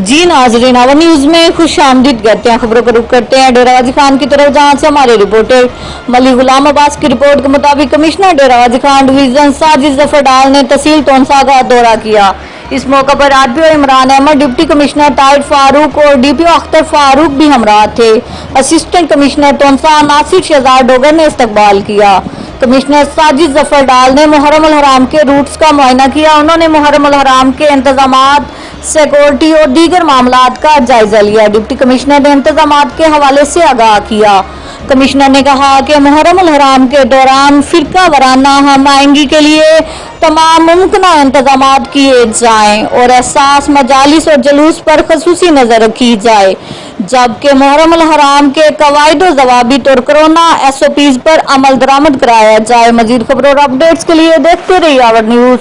जी नाजरीन, our news में खुश आमदीद कहते हैं। खबरों को रुख करते हैं डेरागाजी खान की तरफ, जहां से हमारे रिपोर्टर मलिक गुलाम अब्बास की रिपोर्ट के मुताबिक कमिश्नर डेरागाजी खान डिवीजन साजिद जफर डाल ने तहसील तोनसा का दौरा किया। इस मौके पर RPO Imran Ahmed, deputy commissioner Tahir Farooq और डीपीओ अख्तर फारूक भी हमरा थे। असिस्टेंट कमिश्नर तोनसा नासिर शहजाद डोगर ने इस्तकबाल किया। कमिश्नर साजिद जफर डाल ने मुहर्रम अल हराम के रूट्स का मुआयना किया। उन्होंने मुहर्रम अल हराम के इंतजामात, सिक्योरिटी और दीगर मामलात का जायजा लिया। डिप्टी कमिश्नर ने इंतजामात के हवाले से आगाह किया। कमिश्नर ने कहा कि मुहर्रम अल हराम के दौरान फिरका वराना हमायंगी के लिए तमाम मुमकिन इंतजामात किए जाएं और एहसास, मजालिस और जुलूस पर खसूसी नजर रखी जाए, जबकि मुहर्रम अल हराम के कवायद और ज़वाबित और कोरोना SOPs पर अमल दरामद कराया जाए। मजीद खबरों और अपडेट्स के लिए देखते रहिए आवर न्यूज।